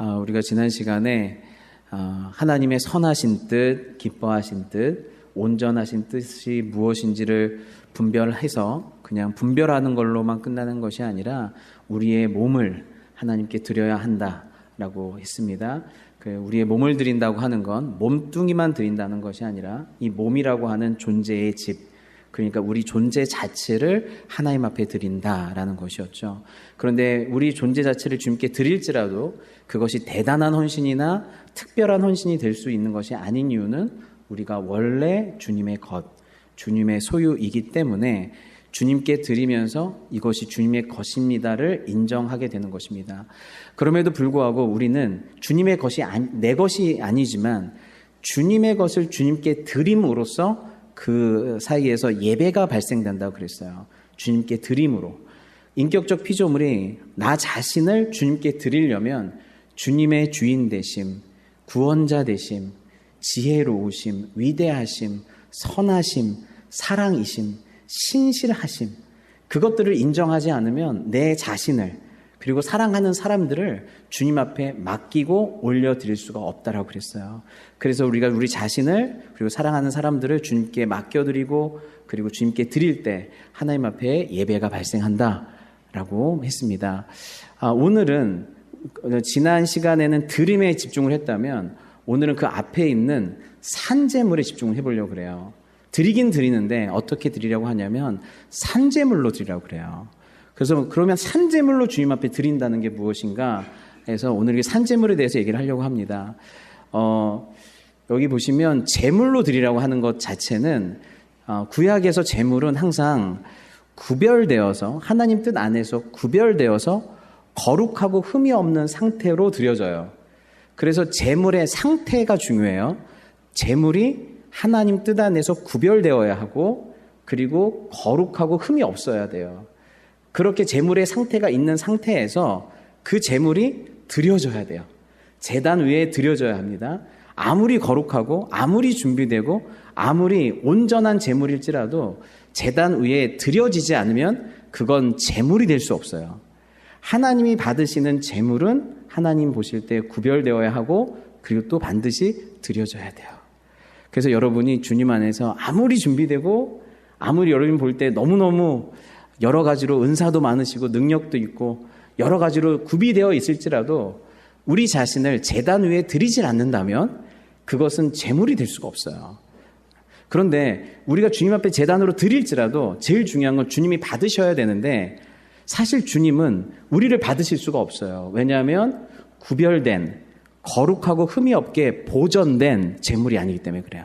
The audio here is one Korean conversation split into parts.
우리가 지난 시간에 하나님의 선하신 뜻, 기뻐하신 뜻, 온전하신 뜻이 무엇인지를 분별해서 그냥 분별하는 걸로만 끝나는 것이 아니라 우리의 몸을 하나님께 드려야 한다라고 했습니다. 우리의 몸을 드린다고 하는 건 몸뚱이만 드린다는 것이 아니라 이 몸이라고 하는 존재의 집, 그러니까 우리 존재 자체를 하나님 앞에 드린다라는 것이었죠. 그런데 우리 존재 자체를 주님께 드릴지라도 그것이 대단한 헌신이나 특별한 헌신이 될 수 있는 것이 아닌 이유는 우리가 원래 주님의 것, 주님의 소유이기 때문에 주님께 드리면서 이것이 주님의 것입니다를 인정하게 되는 것입니다. 그럼에도 불구하고 우리는 주님의 것이 내 것이 아니지만 주님의 것을 주님께 드림으로써 그 사이에서 예배가 발생된다고 그랬어요. 주님께 드림으로. 인격적 피조물이 나 자신을 주님께 드리려면 주님의 주인 되심, 구원자 되심, 지혜로우심, 위대하심, 선하심, 사랑이심, 신실하심, 그것들을 인정하지 않으면 내 자신을 그리고 사랑하는 사람들을 주님 앞에 맡기고 올려드릴 수가 없다라고 그랬어요. 그래서 우리가 우리 자신을 그리고 사랑하는 사람들을 주님께 맡겨드리고 그리고 주님께 드릴 때 하나님 앞에 예배가 발생한다라고 했습니다. 오늘은 지난 시간에는 드림에 집중을 했다면 오늘은 그 앞에 있는 산제물에 집중을 해보려고 그래요. 드리긴 드리는데 어떻게 드리려고 하냐면 산제물로 드리라고 그래요. 그래서 그러면 산제물로 주님 앞에 드린다는 게 무엇인가 해서 오늘 이 산제물에 대해서 얘기를 하려고 합니다. 여기 보시면 제물로 드리라고 하는 것 자체는 구약에서 제물은 항상 구별되어서 하나님 뜻 안에서 구별되어서 거룩하고 흠이 없는 상태로 드려져요. 그래서 제물의 상태가 중요해요. 제물이 하나님 뜻 안에서 구별되어야 하고 그리고 거룩하고 흠이 없어야 돼요. 그렇게 제물의 상태가 있는 상태에서 그 제물이 드려져야 돼요. 제단 위에 드려져야 합니다. 아무리 거룩하고 아무리 준비되고 아무리 온전한 제물일지라도 제단 위에 드려지지 않으면 그건 제물이 될 수 없어요. 하나님이 받으시는 제물은 하나님 보실 때 구별되어야 하고 그리고 또 반드시 드려져야 돼요. 그래서 여러분이 주님 안에서 아무리 준비되고 아무리 여러분 볼 때 너무너무 여러 가지로 은사도 많으시고 능력도 있고 여러 가지로 구비되어 있을지라도 우리 자신을 제단 위에 드리질 않는다면 그것은 제물이 될 수가 없어요. 그런데 우리가 주님 앞에 제단으로 드릴지라도 제일 중요한 건 주님이 받으셔야 되는데 사실 주님은 우리를 받으실 수가 없어요. 왜냐하면 구별된 거룩하고 흠이 없게 보존된 제물이 아니기 때문에 그래요.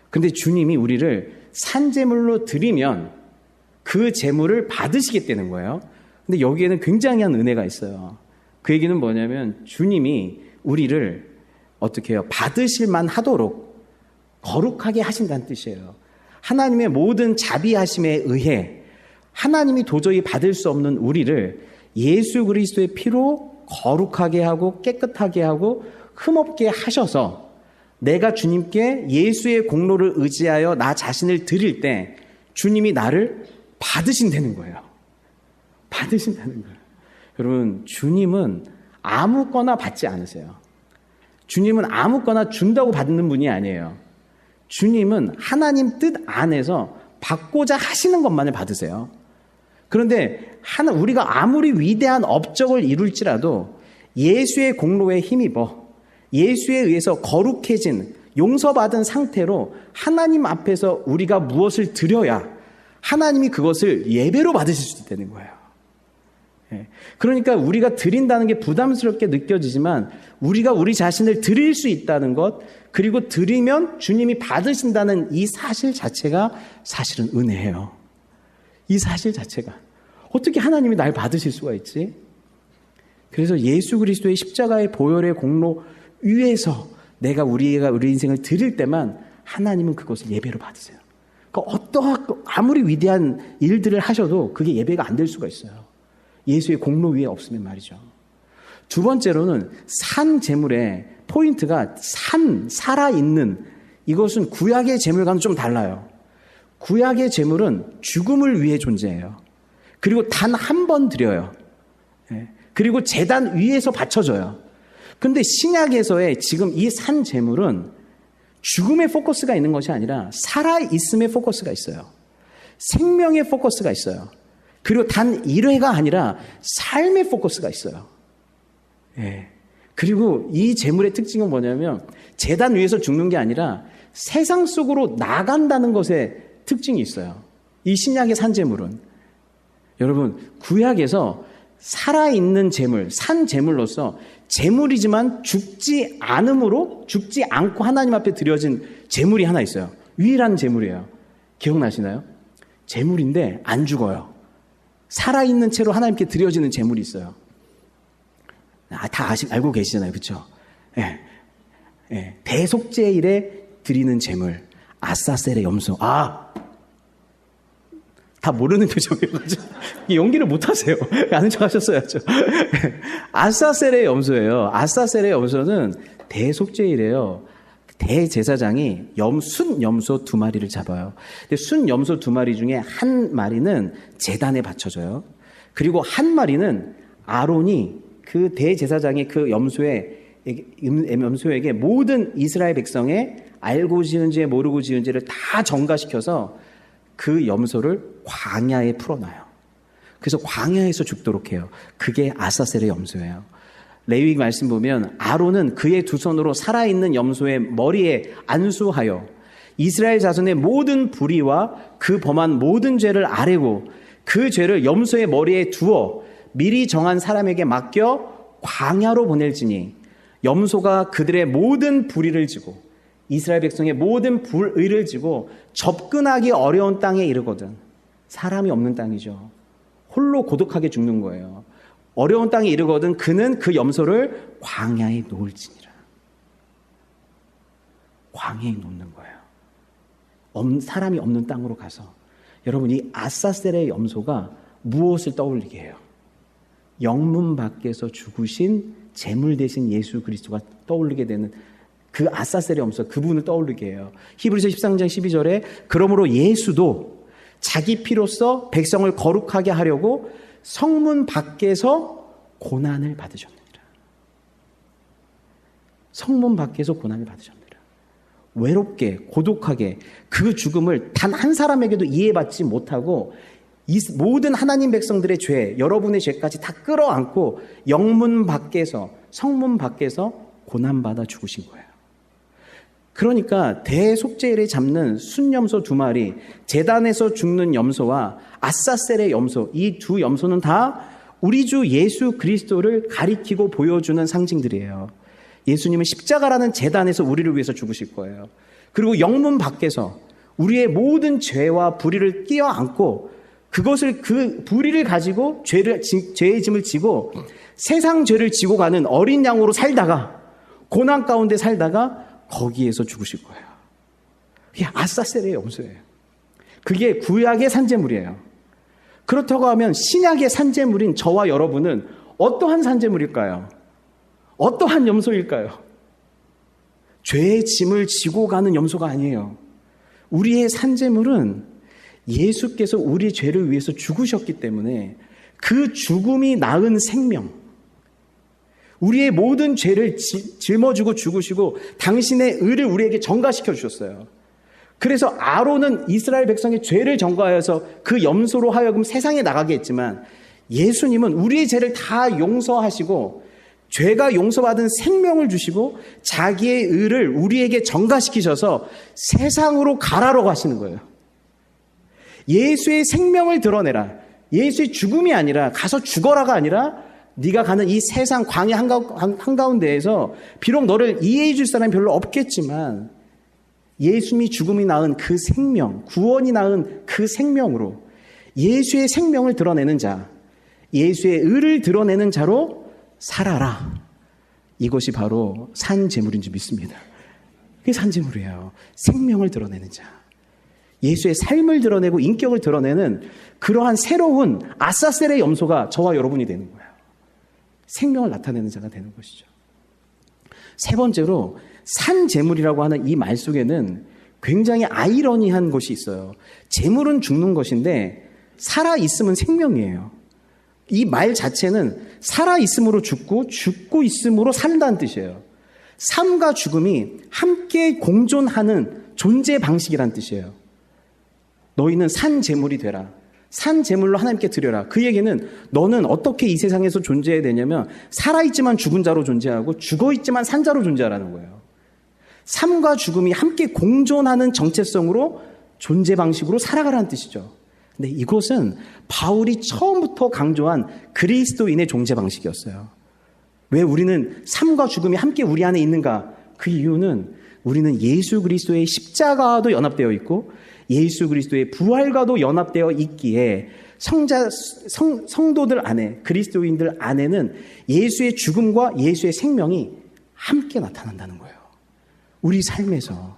그런데 주님이 우리를 산제물로 드리면 그 제물을 받으시겠다는 거예요. 근데 여기에는 굉장한 은혜가 있어요. 그 얘기는 뭐냐면 주님이 우리를 어떻게 해요? 받으실만 하도록 거룩하게 하신다는 뜻이에요. 하나님의 모든 자비하심에 의해 하나님이 도저히 받을 수 없는 우리를 예수 그리스도의 피로 거룩하게 하고 깨끗하게 하고 흠없게 하셔서 내가 주님께 예수의 공로를 의지하여 나 자신을 드릴 때 주님이 나를 받으신다는 거예요. 받으신다는 거예요. 여러분, 주님은 아무거나 받지 않으세요. 주님은 아무거나 준다고 받는 분이 아니에요. 주님은 하나님 뜻 안에서 받고자 하시는 것만을 받으세요. 그런데 우리가 아무리 위대한 업적을 이룰지라도 예수의 공로에 힘입어 예수에 의해서 거룩해진 용서받은 상태로 하나님 앞에서 우리가 무엇을 드려야 하나님이 그것을 예배로 받으실 수 있다는 거예요. 그러니까 우리가 드린다는 게 부담스럽게 느껴지지만 우리가 우리 자신을 드릴 수 있다는 것 그리고 드리면 주님이 받으신다는 이 사실 자체가 사실은 은혜예요. 이 사실 자체가 어떻게 하나님이 날 받으실 수가 있지? 그래서 예수 그리스도의 십자가의 보혈의 공로 위에서 우리가 우리 인생을 드릴 때만 하나님은 그것을 예배로 받으세요. 그러니까 아무리 위대한 일들을 하셔도 그게 예배가 안 될 수가 있어요. 예수의 공로 위에 없으면 말이죠. 두 번째로는 산 제물의 포인트가 살아있는 이것은 구약의 제물과는 좀 달라요. 구약의 제물은 죽음을 위해 존재해요. 그리고 단 한 번 드려요. 그리고 제단 위에서 바쳐져요. 근데 신약에서의 지금 이 산 제물은 죽음의 포커스가 있는 것이 아니라 살아있음의 포커스가 있어요. 생명의 포커스가 있어요. 그리고 단 1회가 아니라 삶의 포커스가 있어요. 예. 그리고 이 제물의 특징은 뭐냐면 제단 위에서 죽는 게 아니라 세상 속으로 나간다는 것에 특징이 있어요. 이 신약의 산 제물은. 여러분, 구약에서 살아있는 제물, 산 제물로서 제물이지만 죽지 않고 하나님 앞에 드려진 제물이 하나 있어요. 유일한 제물이에요. 기억나시나요? 제물인데 안 죽어요. 살아있는 채로 하나님께 드려지는 제물이 있어요. 다 알고 계시잖아요. 그렇죠? 예. 예. 대속죄일에 드리는 제물, 아사셀의 염소. 다 모르는 표정이어가지고 연기를 못하세요. 아는 척 하셨어야죠. 아사셀의 염소예요. 아사셀의 염소는 대속죄일이에요. 대제사장이 순 염소 2마리를 잡아요. 근데 순 염소 2마리 중에 한 마리는 제단에 바쳐져요. 그리고 한 마리는 아론이 그 대제사장의 그 염소에게 모든 이스라엘 백성의 알고 지은지 모르고 지은지를 다 전가시켜서 그 염소를 광야에 풀어놔요. 그래서 광야에서 죽도록 해요. 그게 아사셀의 염소예요. 레위기 말씀 보면 아론은 그의 두 손으로 살아있는 염소의 머리에 안수하여 이스라엘 자손의 모든 불의와 그 범한 모든 죄를 아뢰고 그 죄를 염소의 머리에 두어 미리 정한 사람에게 맡겨 광야로 보낼지니 염소가 그들의 모든 불의를 지고 이스라엘 백성의 모든 불의를 지고 접근하기 어려운 땅에 이르거든. 사람이 없는 땅이죠. 홀로 고독하게 죽는 거예요. 어려운 땅에 이르거든 그는 그 염소를 광야에 놓을지니라. 광야에 놓는 거예요. 사람이 없는 땅으로 가서. 여러분, 이 아사셀의 염소가 무엇을 떠올리게 해요? 영문 밖에서 죽으신 제물 대신 예수 그리스도가 떠올리게 되는 그 아사셀의 염소, 그분을 떠올리게 해요. 히브리서 13장 12절에 그러므로 예수도 자기 피로써 백성을 거룩하게 하려고 성문 밖에서 고난을 받으셨느니라. 성문 밖에서 고난을 받으셨느니라. 외롭게 고독하게 그 죽음을 단 한 사람에게도 이해받지 못하고 이 모든 하나님 백성들의 죄, 여러분의 죄까지 다 끌어안고 영문 밖에서, 성문 밖에서 고난받아 죽으신 거예요. 그러니까 대속죄일에 잡는 순염소 2마리, 제단에서 죽는 염소와 아사셀의 염소, 이 두 염소는 다 우리 주 예수 그리스도를 가리키고 보여주는 상징들이에요. 예수님은 십자가라는 제단에서 우리를 위해서 죽으실 거예요. 그리고 영문 밖에서 우리의 모든 죄와 불의를 끼어안고 그것을 그 불의를 가지고 죄의 짐을 지고 세상 죄를 지고 가는 어린 양으로 살다가 고난 가운데 살다가 거기에서 죽으실 거예요. 그게 아사셀의 염소예요. 그게 구약의 산제물이에요. 그렇다고 하면 신약의 산제물인 저와 여러분은 어떠한 산제물일까요? 어떠한 염소일까요? 죄의 짐을 지고 가는 염소가 아니에요. 우리의 산제물은 예수께서 우리 죄를 위해서 죽으셨기 때문에 그 죽음이 낳은 생명, 우리의 모든 죄를 짊어지고 죽으시고 당신의 의를 우리에게 전가시켜 주셨어요. 그래서 아론은 이스라엘 백성의 죄를 전가하여서 그 염소로 하여금 세상에 나가게 했지만 예수님은 우리의 죄를 다 용서하시고 죄가 용서받은 생명을 주시고 자기의 의를 우리에게 전가시키셔서 세상으로 가라로 가시는 거예요. 예수의 생명을 드러내라. 예수의 죽음이 아니라 가서 죽어라가 아니라 네가 가는 이 세상 광야 한가운데에서 비록 너를 이해해 줄 사람이 별로 없겠지만 예수님이 죽음이 낳은 그 생명, 구원이 낳은 그 생명으로 예수의 생명을 드러내는 자, 예수의 의를 드러내는 자로 살아라. 이것이 바로 산제물인 줄 믿습니다. 그게 산제물이에요. 생명을 드러내는 자. 예수의 삶을 드러내고 인격을 드러내는 그러한 새로운 아사셀의 염소가 저와 여러분이 되는 거예요. 생명을 나타내는 자가 되는 것이죠. 세 번째로 산제물이라고 하는 이 말 속에는 굉장히 아이러니한 것이 있어요. 제물은 죽는 것인데 살아있음은 생명이에요. 이 말 자체는 살아있음으로 죽고 죽고 있음으로 산다는 뜻이에요. 삶과 죽음이 함께 공존하는 존재 방식이란 뜻이에요. 너희는 산 제물이 되라. 산 제물로 하나님께 드려라. 그 얘기는 너는 어떻게 이 세상에서 존재해야 되냐면 살아있지만 죽은 자로 존재하고 죽어있지만 산 자로 존재하라는 거예요. 삶과 죽음이 함께 공존하는 정체성으로 존재 방식으로 살아가라는 뜻이죠. 근데 이것은 바울이 처음부터 강조한 그리스도인의 존재 방식이었어요. 왜 우리는 삶과 죽음이 함께 우리 안에 있는가? 그 이유는 우리는 예수 그리스도의 십자가와도 연합되어 있고 예수 그리스도의 부활과도 연합되어 있기에 성도들 안에, 그리스도인들 안에는 예수의 죽음과 예수의 생명이 함께 나타난다는 거예요. 우리 삶에서.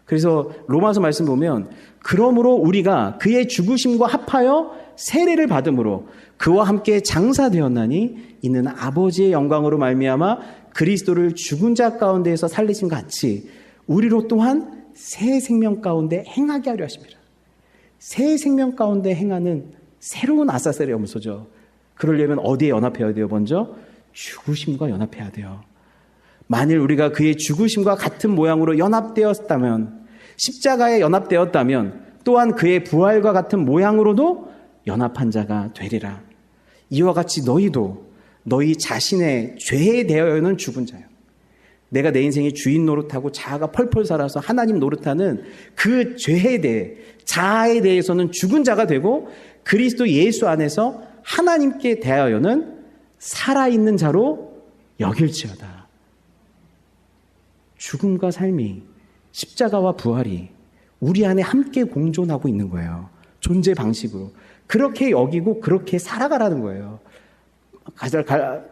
그래서 로마서 말씀 보면 그러므로 우리가 그의 죽으심과 합하여 세례를 받음으로 그와 함께 장사되었나니 이는 아버지의 영광으로 말미암아 그리스도를 죽은 자 가운데에서 살리신 것 같이 우리로 또한 새 생명 가운데 행하게 하려 하십니다. 새 생명 가운데 행하는 새로운 아사셀의 염소죠. 그러려면 어디에 연합해야 돼요? 먼저 죽으심과 연합해야 돼요. 만일 우리가 그의 죽으심과 같은 모양으로 연합되었다면, 십자가에 연합되었다면 또한 그의 부활과 같은 모양으로도 연합한 자가 되리라. 이와 같이 너희도 너희 자신의 죄에 대하여는 죽은 자요. 내가 내 인생의 주인 노릇하고 자아가 펄펄 살아서 하나님 노릇하는 그 죄에 대해, 자아에 대해서는 죽은 자가 되고 그리스도 예수 안에서 하나님께 대하여는 살아있는 자로 여길지어다. 죽음과 삶이, 십자가와 부활이 우리 안에 함께 공존하고 있는 거예요. 존재 방식으로. 그렇게 여기고 그렇게 살아가라는 거예요.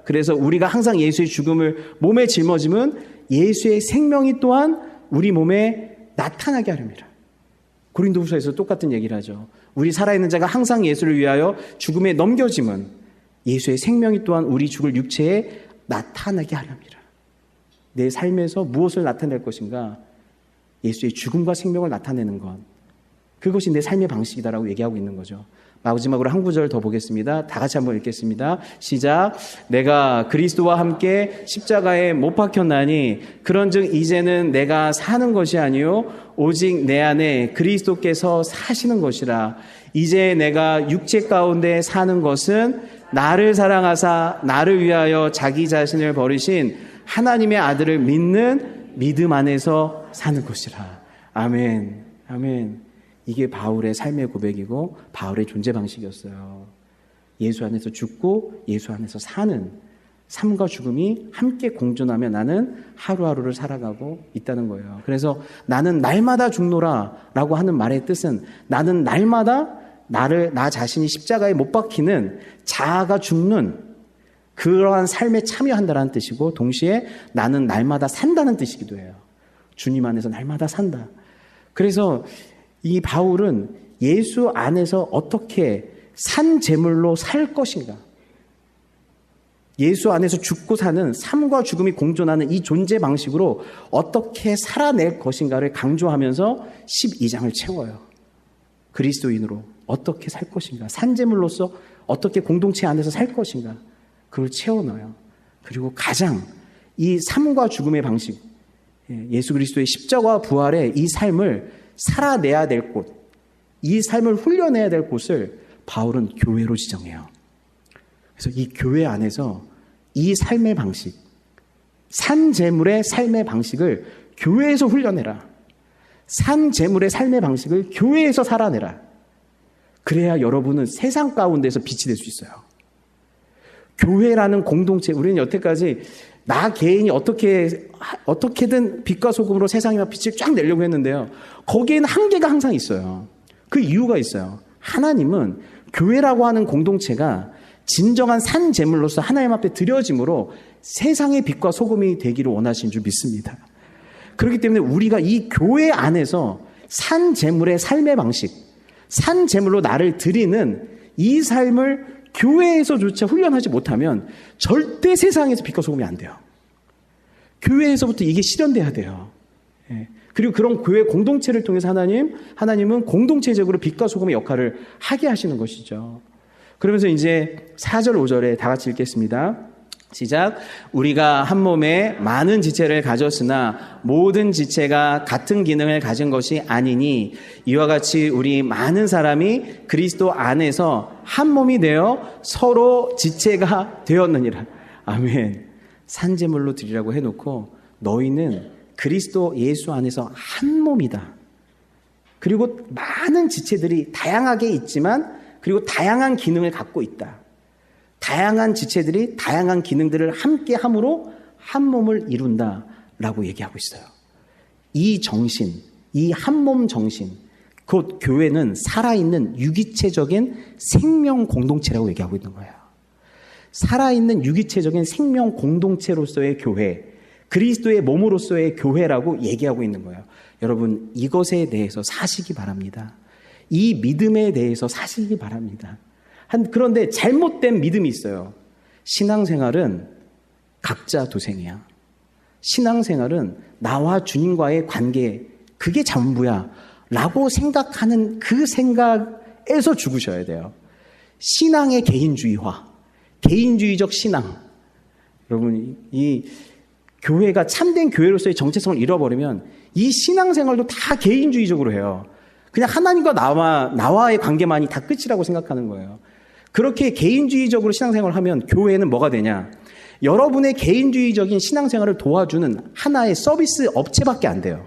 그래서 우리가 항상 예수의 죽음을 몸에 짊어지면 예수의 생명이 또한 우리 몸에 나타나게 하렵니다. 고린도후서에서 똑같은 얘기를 하죠. 우리 살아있는 자가 항상 예수를 위하여 죽음에 넘겨짐은 예수의 생명이 또한 우리 죽을 육체에 나타나게 하렵니다. 내 삶에서 무엇을 나타낼 것인가? 예수의 죽음과 생명을 나타내는 것. 그것이 내 삶의 방식이다라고 얘기하고 있는 거죠. 마지막으로 한 구절 더 보겠습니다. 다 같이 한번 읽겠습니다. 시작. 내가 그리스도와 함께 십자가에 못 박혔나니 그런즉 이제는 내가 사는 것이 아니요 오직 내 안에 그리스도께서 사시는 것이라. 이제 내가 육체 가운데 사는 것은 나를 사랑하사 나를 위하여 자기 자신을 버리신 하나님의 아들을 믿는 믿음 안에서 사는 것이라. 아멘. 아멘. 이게 바울의 삶의 고백이고 바울의 존재 방식이었어요. 예수 안에서 죽고 예수 안에서 사는 삶과 죽음이 함께 공존하며 나는 하루하루를 살아가고 있다는 거예요. 그래서 나는 날마다 죽노라 라고 하는 말의 뜻은 나는 날마다 나 자신이 십자가에 못 박히는 자아가 죽는 그러한 삶에 참여한다는 뜻이고 동시에 나는 날마다 산다는 뜻이기도 해요. 주님 안에서 날마다 산다. 그래서 이 바울은 예수 안에서 어떻게 산 제물로 살 것인가? 예수 안에서 죽고 사는 삶과 죽음이 공존하는 이 존재 방식으로 어떻게 살아낼 것인가를 강조하면서 12장을 채워요. 그리스도인으로 어떻게 살 것인가? 산 제물로서 어떻게 공동체 안에서 살 것인가? 그걸 채워넣어요. 그리고 가장 이 삶과 죽음의 방식, 예수 그리스도의 십자가와 부활의 이 삶을 살아내야 될 곳, 이 삶을 훈련해야 될 곳을 바울은 교회로 지정해요. 그래서 이 교회 안에서 이 삶의 방식, 산 제물의 삶의 방식을 교회에서 훈련해라. 산 제물의 삶의 방식을 교회에서 살아내라. 그래야 여러분은 세상 가운데서 빛이 될 수 있어요. 교회라는 공동체, 우리는 여태까지 나 개인이 어떻게든 빛과 소금으로 세상이나 빛을 쫙 내려고 했는데요. 거기에는 한계가 항상 있어요. 그 이유가 있어요. 하나님은 교회라고 하는 공동체가 진정한 산 제물로서 하나님 앞에 드려짐으로 세상의 빛과 소금이 되기를 원하신 줄 믿습니다. 그렇기 때문에 우리가 이 교회 안에서 산 제물의 삶의 방식, 산 제물로 나를 드리는 이 삶을 교회에서조차 훈련하지 못하면 절대 세상에서 빛과 소금이 안 돼요. 교회에서부터 이게 실현돼야 돼요. 그리고 그런 교회 공동체를 통해서 하나님은 공동체적으로 빛과 소금의 역할을 하게 하시는 것이죠. 그러면서 이제 4절, 5절에 다 같이 읽겠습니다. 시작. 우리가 한 몸에 많은 지체를 가졌으나 모든 지체가 같은 기능을 가진 것이 아니니 이와 같이 우리 많은 사람이 그리스도 안에서 한 몸이 되어 서로 지체가 되었느니라. 아멘. 산제물로 드리라고 해놓고 너희는 그리스도 예수 안에서 한 몸이다. 그리고 많은 지체들이 다양하게 있지만 그리고 다양한 기능을 갖고 있다. 다양한 지체들이 다양한 기능들을 함께 함으로 한 몸을 이룬다라고 얘기하고 있어요. 이 정신, 이 한 몸 정신, 곧 교회는 살아있는 유기체적인 생명 공동체라고 얘기하고 있는 거예요. 살아있는 유기체적인 생명 공동체로서의 교회, 그리스도의 몸으로서의 교회라고 얘기하고 있는 거예요. 여러분, 이것에 대해서 사시기 바랍니다. 이 믿음에 대해서 사시기 바랍니다. 그런데 잘못된 믿음이 있어요. 신앙생활은 각자 도생이야. 신앙생활은 나와 주님과의 관계, 그게 전부야 라고 생각하는 그 생각에서 죽으셔야 돼요. 신앙의 개인주의화, 개인주의적 신앙. 여러분, 이 교회가 참된 교회로서의 정체성을 잃어버리면 이 신앙생활도 다 개인주의적으로 해요. 그냥 하나님과 나와의 관계만이 다 끝이라고 생각하는 거예요. 그렇게 개인주의적으로 신앙생활을 하면 교회는 뭐가 되냐? 여러분의 개인주의적인 신앙생활을 도와주는 하나의 서비스 업체밖에 안 돼요.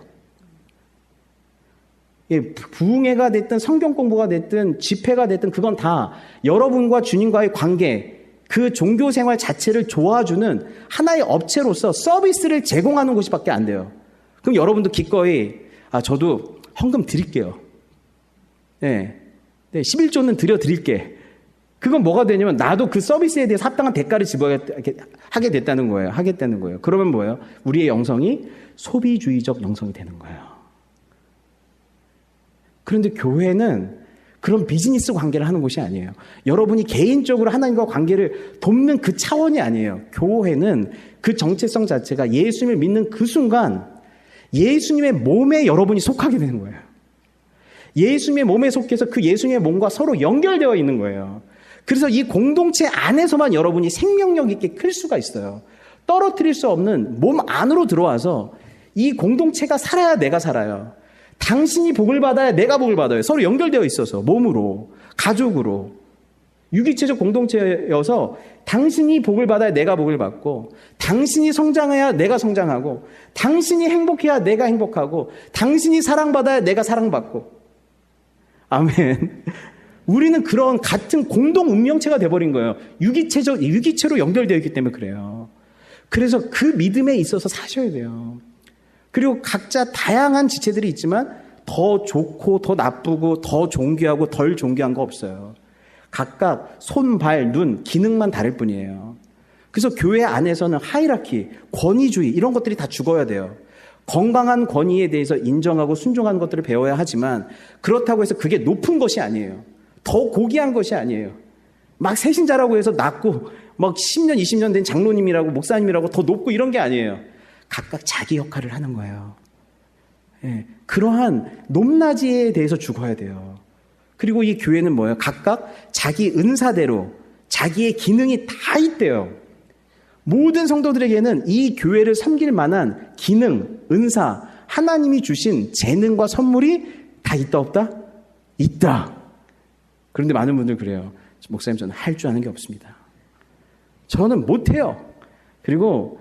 부흥회가 됐든 성경 공부가 됐든 집회가 됐든 그건 다 여러분과 주님과의 관계, 그 종교생활 자체를 도와주는 하나의 업체로서 서비스를 제공하는 곳밖에 안 돼요. 그럼 여러분도 기꺼이 저도 헌금 드릴게요. 네, 11조는 드릴게. 그건 뭐가 되냐면 나도 그 서비스에 대해서 합당한 대가를 하게 됐다는 거예요. 하겠다는 거예요. 그러면 뭐예요? 우리의 영성이 소비주의적 영성이 되는 거예요. 그런데 교회는 그런 비즈니스 관계를 하는 곳이 아니에요. 여러분이 개인적으로 하나님과 관계를 돕는 그 차원이 아니에요. 교회는 그 정체성 자체가 예수님을 믿는 그 순간 예수님의 몸에 여러분이 속하게 되는 거예요. 예수님의 몸에 속해서 그 예수님의 몸과 서로 연결되어 있는 거예요. 그래서 이 공동체 안에서만 여러분이 생명력 있게 클 수가 있어요. 떨어뜨릴 수 없는 몸 안으로 들어와서 이 공동체가 살아야 내가 살아요. 당신이 복을 받아야 내가 복을 받아요. 서로 연결되어 있어서 몸으로, 가족으로. 유기체적 공동체여서 당신이 복을 받아야 내가 복을 받고, 당신이 성장해야 내가 성장하고, 당신이 행복해야 내가 행복하고, 당신이 사랑받아야 내가 사랑받고. 아멘. 우리는 그런 같은 공동 운명체가 돼버린 거예요. 유기체로 연결되어 있기 때문에 그래요. 그래서 그 믿음에 있어서 사셔야 돼요. 그리고 각자 다양한 지체들이 있지만 더 좋고 더 나쁘고 더 존귀하고 덜 존귀한 거 없어요. 각각 손, 발, 눈, 기능만 다를 뿐이에요. 그래서 교회 안에서는 하이라키, 권위주의 이런 것들이 다 죽어야 돼요. 건강한 권위에 대해서 인정하고 순종하는 것들을 배워야 하지만 그렇다고 해서 그게 높은 것이 아니에요. 더 고귀한 것이 아니에요. 막 새신자라고 해서 낮고 막 10년, 20년 된 장로님이라고 목사님이라고 더 높고 이런 게 아니에요. 각각 자기 역할을 하는 거예요. 예, 그러한 높낮이에 대해서 죽어야 돼요. 그리고 이 교회는 뭐예요? 각각 자기 은사대로 자기의 기능이 다 있대요. 모든 성도들에게는 이 교회를 섬길 만한 기능, 은사, 하나님이 주신 재능과 선물이 다 있다 없다? 있다. 그런데 많은 분들 그래요. 목사님, 저는 할 줄 아는 게 없습니다. 저는 못해요. 그리고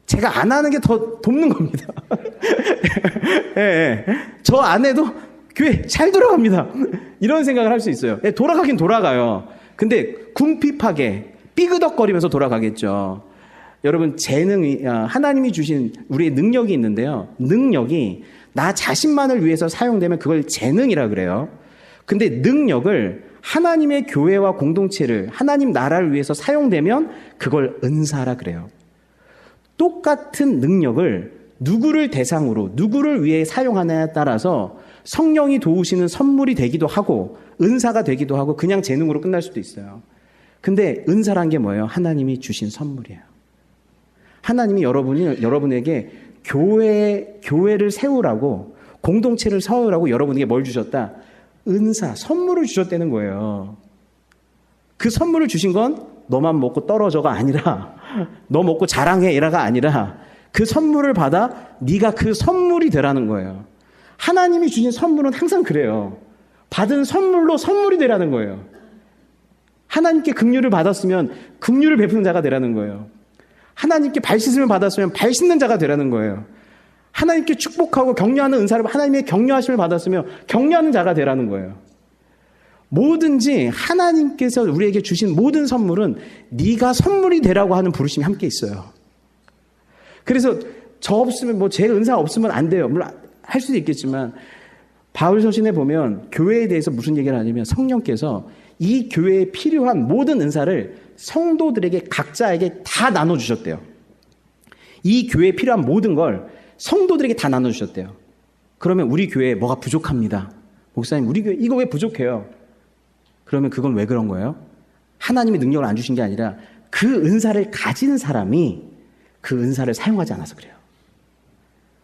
제가 안 하는 게 더 돕는 겁니다. 예. 저 안 해도 교회 잘 돌아갑니다. 이런 생각을 할 수 있어요. 예, 돌아가긴 돌아가요. 근데 궁핍하게 삐그덕거리면서 돌아가겠죠. 여러분, 재능이 하나님이 주신 우리의 능력이 있는데요. 능력이 나 자신만을 위해서 사용되면 그걸 재능이라 그래요. 근데 능력을 하나님의 교회와 공동체를 하나님 나라를 위해서 사용되면 그걸 은사라 그래요. 똑같은 능력을 누구를 대상으로 누구를 위해 사용하느냐에 따라서 성령이 도우시는 선물이 되기도 하고 은사가 되기도 하고 그냥 재능으로 끝날 수도 있어요. 근데 은사란 게 뭐예요? 하나님이 주신 선물이에요. 하나님이 여러분에게 교회를 세우라고 공동체를 세우라고 여러분에게 뭘 주셨다? 은사, 선물을 주셨다는 거예요. 그 선물을 주신 건 너만 먹고 떨어져가 아니라 너 먹고 자랑해 이라가 아니라 그 선물을 받아 네가 그 선물이 되라는 거예요. 하나님이 주신 선물은 항상 그래요. 받은 선물로 선물이 되라는 거예요. 하나님께 긍휼을 받았으면 긍휼을 베푸는 자가 되라는 거예요. 하나님께 발 씻음을 받았으면 발 씻는 자가 되라는 거예요. 하나님께 축복하고 격려하는 은사를 하나님의 격려하심을 받았으면 격려하는 자가 되라는 거예요. 뭐든지 하나님께서 우리에게 주신 모든 선물은 네가 선물이 되라고 하는 부르심이 함께 있어요. 그래서 저 없으면 뭐 제 은사 없으면 안 돼요. 물론 할 수도 있겠지만 바울 서신에 보면 교회에 대해서 무슨 얘기를 하냐면 성령께서 이 교회에 필요한 모든 은사를 성도들에게 각자에게 다 나눠주셨대요. 이 교회에 필요한 모든 걸 성도들에게 다 나눠주셨대요. 그러면 우리 교회에 뭐가 부족합니다. 목사님 우리 교회 이거 왜 부족해요? 그러면 그건 왜 그런 거예요? 하나님이 능력을 안 주신 게 아니라 그 은사를 가진 사람이 그 은사를 사용하지 않아서 그래요.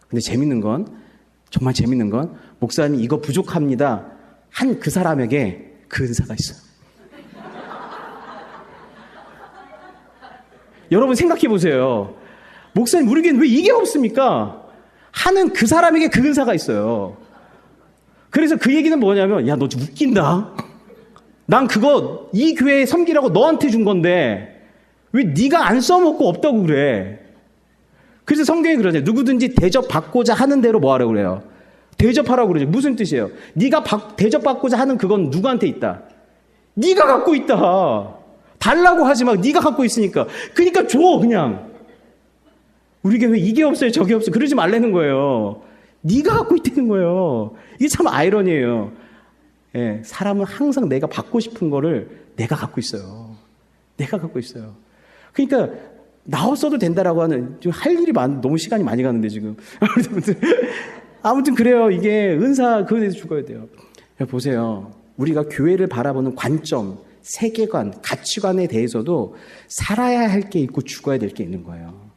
근데 정말 재밌는 건 목사님 이거 부족합니다 한 그 사람에게 그 은사가 있어요. 여러분 생각해 보세요. 목사님 우리 교회는 왜 이게 없습니까? 하는 그 사람에게 그 은사가 있어요. 그래서 그 얘기는 뭐냐면 야 너 웃긴다. 난 그거 이 교회에 섬기라고 너한테 준 건데 왜 네가 안 써먹고 없다고 그래. 그래서 성경이 그러잖아요. 누구든지 대접받고자 하는 대로 뭐 하라고 그래요? 대접하라고 그러죠. 무슨 뜻이에요? 네가 대접받고자 하는 그건 누구한테 있다? 네가 갖고 있다. 달라고 하지 마. 네가 갖고 있으니까. 그러니까 줘 그냥. 우리 교회 이게 없어요 저게 없어요 그러지 말라는 거예요. 네가 갖고 있다는 거예요. 이게 참 아이러니예요. 예, 사람은 항상 내가 받고 싶은 거를 내가 갖고 있어요. 내가 갖고 있어요. 그러니까 나 없어도 된다라고 하는 지금 할 일이 너무 시간이 많이 가는데 지금 아무튼 그래요. 이게 은사 그거에 대해서 죽어야 돼요. 보세요. 우리가 교회를 바라보는 관점, 세계관, 가치관에 대해서도 살아야 할 게 있고 죽어야 될 게 있는 거예요.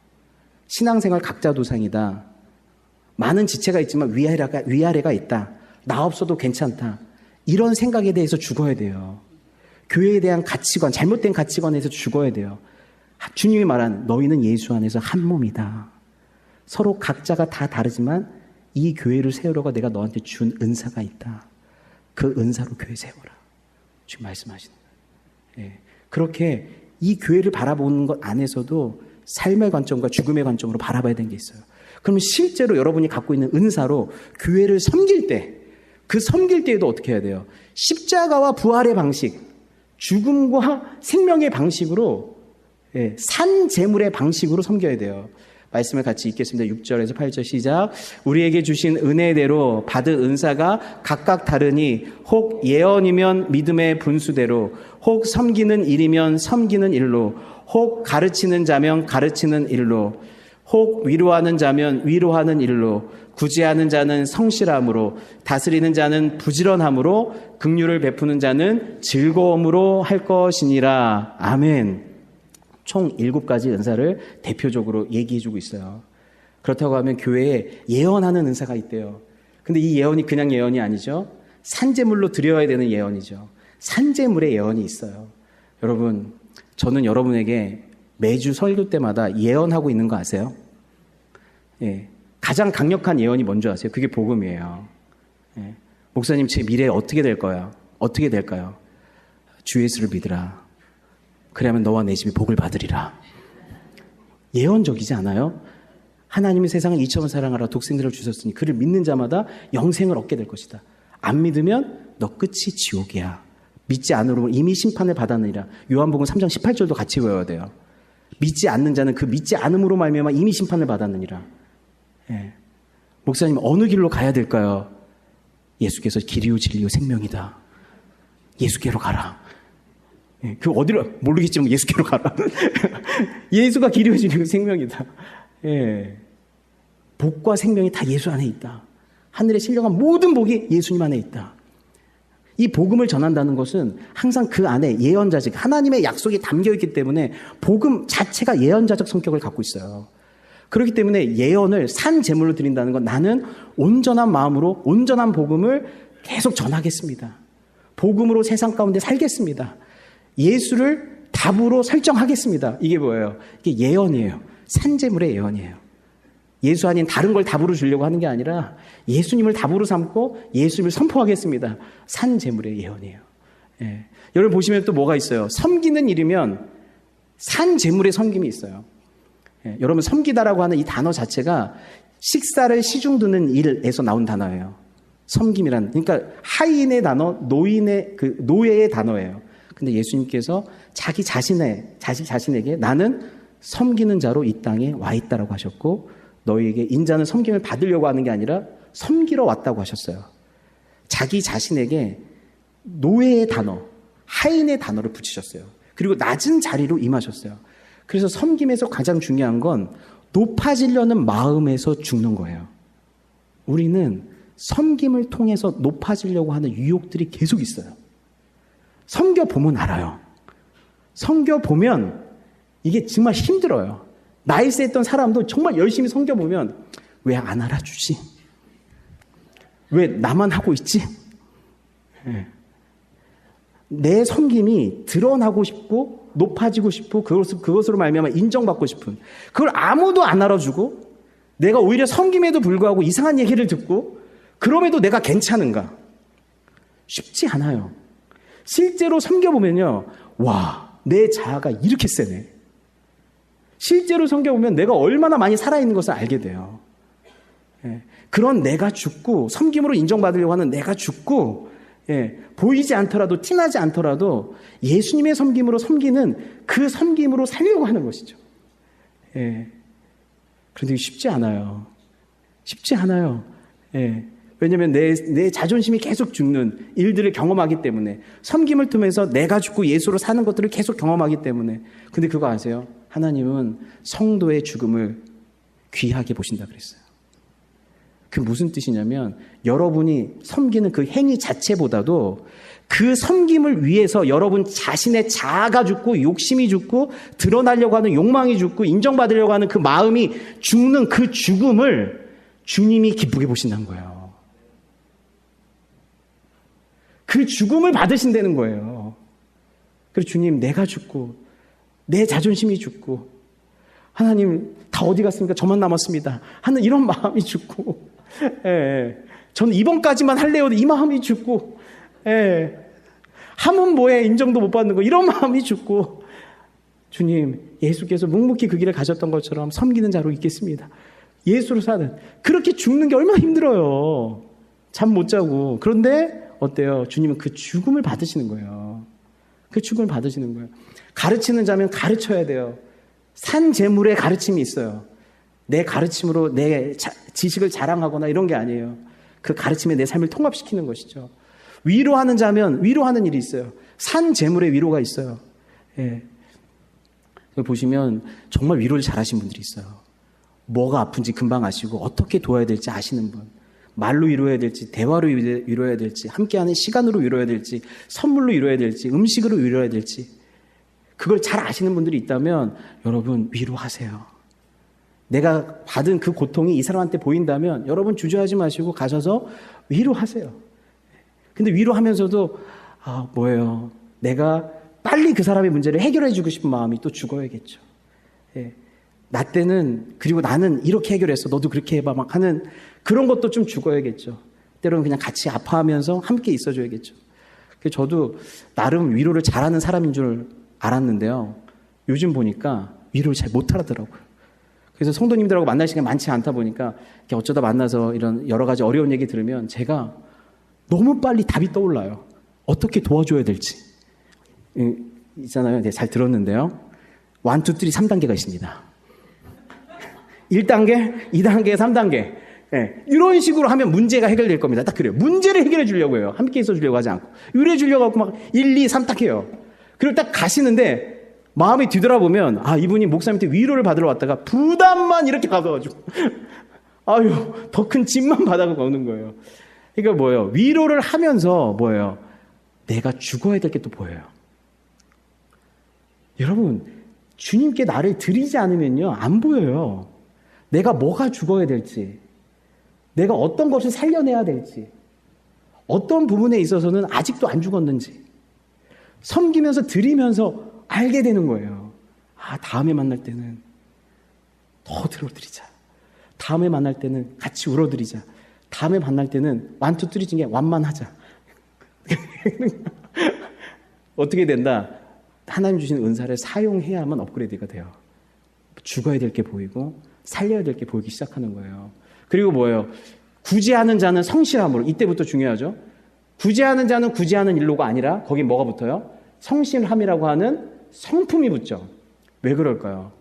신앙생활 각자 도상이다. 많은 지체가 있지만 위아래가 있다. 나 없어도 괜찮다. 이런 생각에 대해서 죽어야 돼요. 교회에 대한 가치관, 잘못된 가치관에서 죽어야 돼요. 주님이 말한 너희는 예수 안에서 한 몸이다. 서로 각자가 다 다르지만 이 교회를 세우려고 내가 너한테 준 은사가 있다. 그 은사로 교회 세워라. 지금 말씀하시는 거예요. 예. 그렇게 이 교회를 바라보는 것 안에서도 삶의 관점과 죽음의 관점으로 바라봐야 되는 게 있어요. 그러면 실제로 여러분이 갖고 있는 은사로 교회를 섬길 때, 그 섬길 때에도 어떻게 해야 돼요? 십자가와 부활의 방식, 죽음과 생명의 방식으로, 산 제물의 방식으로 섬겨야 돼요. 말씀을 같이 읽겠습니다. 6절에서 8절 시작. 우리에게 주신 은혜대로 받은 은사가 각각 다르니 혹 예언이면 믿음의 분수대로, 혹 섬기는 일이면 섬기는 일로, 혹 가르치는 자면 가르치는 일로, 혹 위로하는 자면 위로하는 일로, 구제하는 자는 성실함으로, 다스리는 자는 부지런함으로, 긍휼을 베푸는 자는 즐거움으로 할 것이니라. 아멘. 총 7가지 은사를 대표적으로 얘기해주고 있어요. 그렇다고 하면 교회에 예언하는 은사가 있대요. 근데 이 예언이 그냥 예언이 아니죠. 산제물로 드려야 되는 예언이죠. 산제물의 예언이 있어요. 여러분, 저는 여러분에게 매주 설교 때마다 예언하고 있는 거 아세요? 예. 가장 강력한 예언이 뭔지 아세요? 그게 복음이에요. 예. 목사님, 제 미래 어떻게 될 거야? 어떻게 될까요? 주 예수를 믿으라. 그래야만 너와 내 집이 복을 받으리라. 예언적이지 않아요? 하나님이 세상을 이처럼 사랑하라 독생자를 주셨으니 그를 믿는 자마다 영생을 얻게 될 것이다. 안 믿으면 너 끝이 지옥이야. 믿지 않으면 이미 심판을 받았느니라. 요한복음 3장 18절도 같이 외워야 돼요. 믿지 않는 자는 그 믿지 않음으로 말미암아 이미 심판을 받았느니라. 예. 목사님 어느 길로 가야 될까요? 예수께서 길이요 진리요 생명이다. 예수께로 가라. 예. 그 어디로 모르겠지만 예수께로 가라. 예수가 길이요 진리요 생명이다. 예. 복과 생명이 다 예수 안에 있다. 하늘에 신령한 모든 복이 예수님 안에 있다. 이 복음을 전한다는 것은 항상 그 안에 예언자적, 하나님의 약속이 담겨있기 때문에 복음 자체가 예언자적 성격을 갖고 있어요. 그렇기 때문에 예언을 산 제물로 드린다는 건 나는 온전한 마음으로 온전한 복음을 계속 전하겠습니다. 복음으로 세상 가운데 살겠습니다. 예수를 답으로 설정하겠습니다. 이게 뭐예요? 이게 예언이에요. 산재물의 예언이에요. 예수 아닌 다른 걸 답으로 주려고 하는 게 아니라 예수님을 답으로 삼고 예수님을 선포하겠습니다. 산재물의 예언이에요. 예. 여러분 보시면 또 뭐가 있어요? 섬기는 일이면 산재물의 섬김이 있어요. 예. 여러분 섬기다라고 하는 이 단어 자체가 식사를 시중 두는 일에서 나온 단어예요. 섬김이란, 그러니까 하인의 단어, 노예의 단어예요. 근데 예수님께서 자기 자신에게 나는 섬기는 자로 이 땅에 와 있다라고 하셨고, 너희에게 인자는 섬김을 받으려고 하는 게 아니라 섬기러 왔다고 하셨어요. 자기 자신에게 노예의 단어, 하인의 단어를 붙이셨어요. 그리고 낮은 자리로 임하셨어요. 그래서 섬김에서 가장 중요한 건 높아지려는 마음에서 죽는 거예요. 우리는 섬김을 통해서 높아지려고 하는 유혹들이 계속 있어요. 섬겨보면 알아요. 섬겨보면 이게 정말 힘들어요. 나이스 했던 사람도 정말 열심히 섬겨보면 왜 안 알아주지? 왜 나만 하고 있지? 네. 내 섬김이 드러나고 싶고 높아지고 싶고 그것으로 말미암아 인정받고 싶은, 그걸 아무도 안 알아주고 내가 오히려 섬김에도 불구하고 이상한 얘기를 듣고 그럼에도 내가 괜찮은가? 쉽지 않아요. 실제로 섬겨보면요, 와, 내 자아가 이렇게 세네. 실제로 섬겨보면 내가 얼마나 많이 살아있는 것을 알게 돼요. 예, 그런 내가 죽고, 섬김으로 인정받으려고 하는 내가 죽고, 예, 보이지 않더라도, 티나지 않더라도 예수님의 섬김으로 섬기는 그 섬김으로 살려고 하는 것이죠. 예, 그런데 쉽지 않아요. 쉽지 않아요. 예. 왜냐하면 내 자존심이 계속 죽는 일들을 경험하기 때문에, 섬김을 통해서 내가 죽고 예수로 사는 것들을 계속 경험하기 때문에. 근데 그거 아세요? 하나님은 성도의 죽음을 귀하게 보신다 그랬어요. 그 무슨 뜻이냐면, 여러분이 섬기는 그 행위 자체보다도 그 섬김을 위해서 여러분 자신의 자아가 죽고 욕심이 죽고 드러나려고 하는 욕망이 죽고 인정받으려고 하는 그 마음이 죽는 그 죽음을 주님이 기쁘게 보신다는 거예요. 그 죽음을 받으신다는 거예요. 그래서 주님, 내가 죽고 내 자존심이 죽고, 하나님 다 어디 갔습니까? 저만 남았습니다 하는 이런 마음이 죽고, 예, 저는 이번까지만 할래요 이 마음이 죽고, 예, 하면 뭐해 인정도 못 받는 거 이런 마음이 죽고, 주님, 예수께서 묵묵히 그 길을 가셨던 것처럼 섬기는 자로 있겠습니다. 예수로 사는, 그렇게 죽는 게 얼마나 힘들어요. 잠 못 자고. 그런데 어때요? 주님은 그 죽음을 받으시는 거예요. 그 죽음을 받으시는 거예요. 가르치는 자면 가르쳐야 돼요. 산재물의 가르침이 있어요. 내 가르침으로 내 지식을 자랑하거나 이런 게 아니에요. 그 가르침에 내 삶을 통합시키는 것이죠. 위로하는 자면 위로하는 일이 있어요. 산재물의 위로가 있어요. 예. 보시면 정말 위로를 잘하신 분들이 있어요. 뭐가 아픈지 금방 아시고 어떻게 도와야 될지 아시는 분. 말로 위로해야 될지, 대화로 위로해야 될지, 함께하는 시간으로 위로해야 될지, 선물로 위로해야 될지, 음식으로 위로해야 될지, 그걸 잘 아시는 분들이 있다면 여러분 위로하세요. 내가 받은 그 고통이 이 사람한테 보인다면 여러분 주저하지 마시고 가셔서 위로하세요. 근데 위로하면서도 뭐예요? 내가 빨리 그 사람의 문제를 해결해 주고 싶은 마음이 또 죽어야겠죠. 예. 나 때는, 그리고 나는 이렇게 해결했어, 너도 그렇게 해봐 막 하는 그런 것도 좀 죽어야겠죠. 때로는 그냥 같이 아파하면서 함께 있어줘야겠죠. 저도 나름 위로를 잘하는 사람인 줄 알았는데요, 요즘 보니까 위로를 잘 못하더라고요. 그래서 성도님들하고 만날 시간이 많지 않다 보니까 어쩌다 만나서 이런 여러 가지 어려운 얘기 들으면 제가 너무 빨리 답이 떠올라요. 어떻게 도와줘야 될지. 있잖아요. 네, 잘 들었는데요. 1, 2, 3, 3단계가 있습니다. 1단계, 2단계, 3단계. 네, 이런 식으로 하면 문제가 해결될 겁니다. 딱 그래요. 문제를 해결해 주려고 해요. 함께 있어 주려고 하지 않고. 위로해 주려고 하고 막 1, 2, 3 딱 해요. 그리고 딱 가시는데 마음이 뒤돌아보면 이분이 목사님한테 위로를 받으러 왔다가 부담만 이렇게 가져가지고 아유, 더 큰 짐만 받아가고 오는 거예요. 그러니까 뭐예요? 위로를 하면서 뭐예요? 내가 죽어야 될 게 또 보여요. 여러분, 주님께 나를 드리지 않으면요, 안 보여요. 내가 뭐가 죽어야 될지, 내가 어떤 것을 살려내야 될지, 어떤 부분에 있어서는 아직도 안 죽었는지. 섬기면서 드리면서 알게 되는 거예요. 아, 다음에 만날 때는 더 들어드리자. 다음에 만날 때는 같이 울어드리자. 다음에 만날 때는 완투 뚜리진 게 완만하자. 어떻게 된다? 하나님 주신 은사를 사용해야만 업그레이드가 돼요. 죽어야 될 게 보이고 살려야 될 게 보이기 시작하는 거예요. 그리고 뭐예요? 구제하는 자는 성실함으로. 이때부터 중요하죠. 구제하는 자는 구제하는 일로가 아니라 거기 뭐가 붙어요? 성실함이라고 하는 성품이 붙죠. 왜 그럴까요?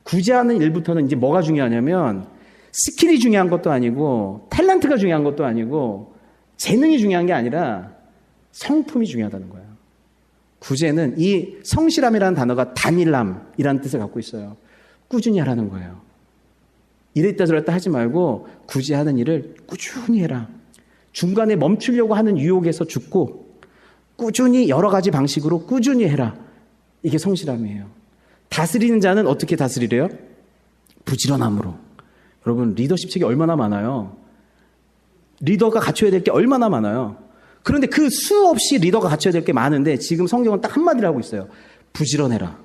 구제하는 일부터는 이제 뭐가 중요하냐면 스킬이 중요한 것도 아니고 탤런트가 중요한 것도 아니고 재능이 중요한 게 아니라 성품이 중요하다는 거예요. 구제는 이 성실함이라는 단어가 단일함이라는 뜻을 갖고 있어요. 꾸준히 하라는 거예요. 이랬다 저랬다 하지 말고 구제하는 일을 꾸준히 해라. 중간에 멈추려고 하는 유혹에서 죽고 꾸준히 여러 가지 방식으로 꾸준히 해라. 이게 성실함이에요. 다스리는 자는 어떻게 다스리래요? 부지런함으로. 여러분, 리더십 책이 얼마나 많아요. 리더가 갖춰야 될 게 얼마나 많아요. 그런데 그 수없이 리더가 갖춰야 될 게 많은데 지금 성경은 딱 한마디를 하고 있어요. 부지런해라.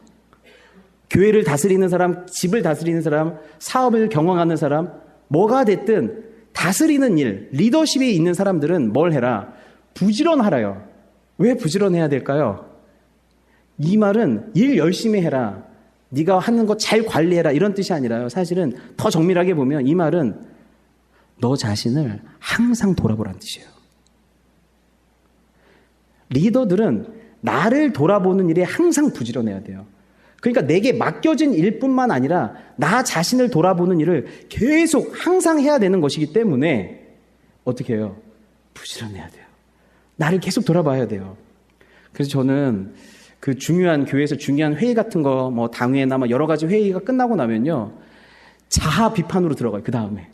교회를 다스리는 사람, 집을 다스리는 사람, 사업을 경영하는 사람, 뭐가 됐든 다스리는 일, 리더십에 있는 사람들은 뭘 해라? 부지런하라요. 왜 부지런해야 될까요? 이 말은 일 열심히 해라. 네가 하는 거 잘 관리해라. 이런 뜻이 아니라요. 사실은 더 정밀하게 보면 이 말은 너 자신을 항상 돌아보라는 뜻이에요. 리더들은 나를 돌아보는 일에 항상 부지런해야 돼요. 그러니까 내게 맡겨진 일뿐만 아니라 나 자신을 돌아보는 일을 계속 항상 해야 되는 것이기 때문에 어떻게 해요? 부지런해야 돼요. 나를 계속 돌아봐야 돼요. 그래서 저는 그 중요한 교회에서 중요한 회의 같은 거 뭐 당회나 뭐 여러 가지 회의가 끝나고 나면요. 자아 비판으로 들어가요. 그 다음에.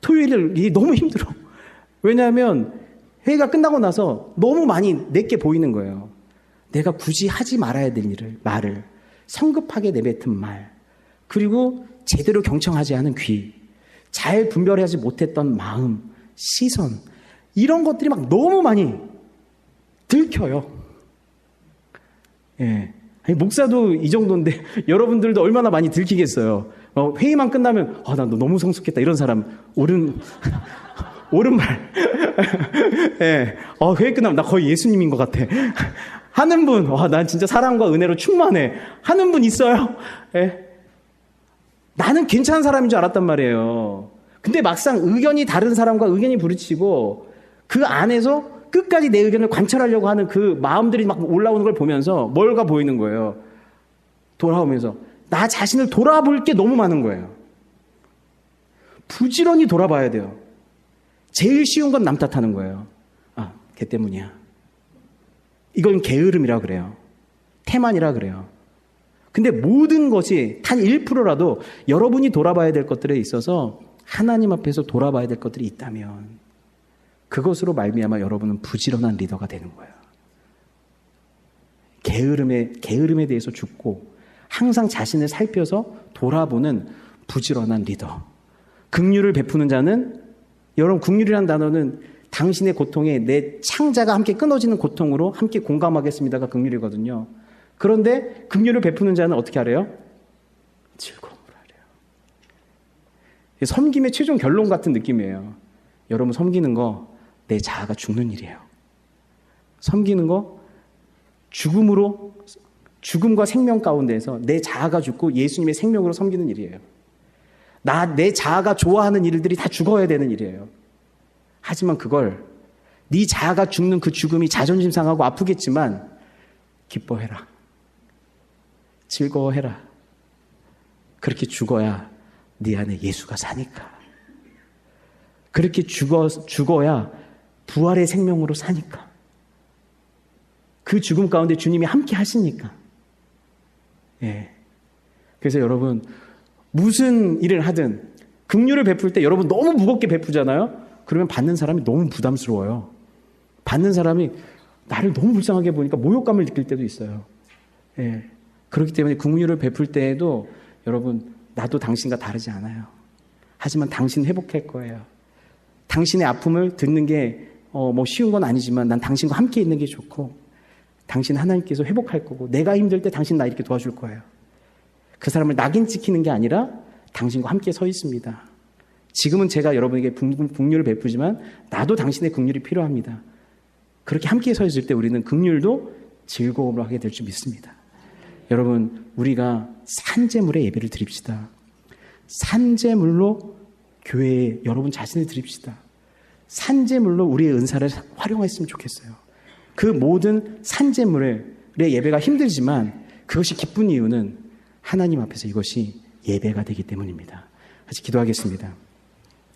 토요일이 너무 힘들어. 왜냐하면 회의가 끝나고 나서 너무 많이 내게 보이는 거예요. 내가 굳이 하지 말아야 될 일을, 말을. 성급하게 내뱉은 말, 그리고 제대로 경청하지 않은 귀, 잘 분별하지 못했던 마음, 시선, 이런 것들이 막 너무 많이 들켜요. 예. 아니, 목사도 이 정도인데 여러분들도 얼마나 많이 들키겠어요. 회의만 끝나면 나 너 너무 성숙했다 이런 사람 옳은 말. 예. 회의 끝나면 나 거의 예수님인 것 같아. 하는 분, 난 진짜 사랑과 은혜로 충만해. 하는 분 있어요? 예. 나는 괜찮은 사람인 줄 알았단 말이에요. 근데 막상 의견이 다른 사람과 의견이 부딪히고 그 안에서 끝까지 내 의견을 관찰하려고 하는 그 마음들이 막 올라오는 걸 보면서 뭘가 보이는 거예요. 돌아오면서 나 자신을 돌아볼 게 너무 많은 거예요. 부지런히 돌아봐야 돼요. 제일 쉬운 건 남 탓하는 거예요. 걔 때문이야. 이건 게으름이라 그래요. 태만이라 그래요. 근데 모든 것이 단 1%라도 여러분이 돌아봐야 될 것들에 있어서 하나님 앞에서 돌아봐야 될 것들이 있다면 그것으로 말미암아 여러분은 부지런한 리더가 되는 거예요. 게으름에 대해서 죽고 항상 자신을 살펴서 돌아보는 부지런한 리더. 긍휼을 베푸는 자는, 여러분 긍휼이라는 단어는 당신의 고통에 내 창자가 함께 끊어지는 고통으로 함께 공감하겠습니다가 긍휼이거든요. 그런데 긍휼을 베푸는 자는 어떻게 하래요? 즐거움으로 하래요. 섬김의 최종 결론 같은 느낌이에요. 여러분, 섬기는 거 내 자아가 죽는 일이에요. 섬기는 거 죽음과 생명 가운데에서 내 자아가 죽고 예수님의 생명으로 섬기는 일이에요. 내 자아가 좋아하는 일들이 다 죽어야 되는 일이에요. 하지만 그걸 네 자아가 죽는 그 죽음이 자존심 상하고 아프겠지만 기뻐해라. 즐거워해라. 그렇게 죽어야 네 안에 예수가 사니까. 그렇게 죽어야 부활의 생명으로 사니까. 그 죽음 가운데 주님이 함께 하시니까. 예. 그래서 여러분, 무슨 일을 하든 긍휼을 베풀 때 여러분 너무 무겁게 베푸잖아요. 그러면 받는 사람이 너무 부담스러워요. 받는 사람이 나를 너무 불쌍하게 보니까 모욕감을 느낄 때도 있어요. 예. 그렇기 때문에 긍휼을 베풀 때에도 여러분, 나도 당신과 다르지 않아요. 하지만 당신 회복할 거예요. 당신의 아픔을 듣는 게 뭐 쉬운 건 아니지만 난 당신과 함께 있는 게 좋고 당신 하나님께서 회복할 거고 내가 힘들 때 당신 나 이렇게 도와줄 거예요. 그 사람을 낙인 찍히는 게 아니라 당신과 함께 서 있습니다. 지금은 제가 여러분에게 긍휼을 베푸지만 나도 당신의 긍휼이 필요합니다. 그렇게 함께 서 있을 때 우리는 긍휼도 즐거움으로 하게 될 줄 믿습니다. 여러분, 우리가 산재물의 예배를 드립시다. 산재물로 교회에 여러분 자신을 드립시다. 산재물로 우리의 은사를 활용했으면 좋겠어요. 그 모든 산재물의 예배가 힘들지만 그것이 기쁜 이유는 하나님 앞에서 이것이 예배가 되기 때문입니다. 같이 기도하겠습니다.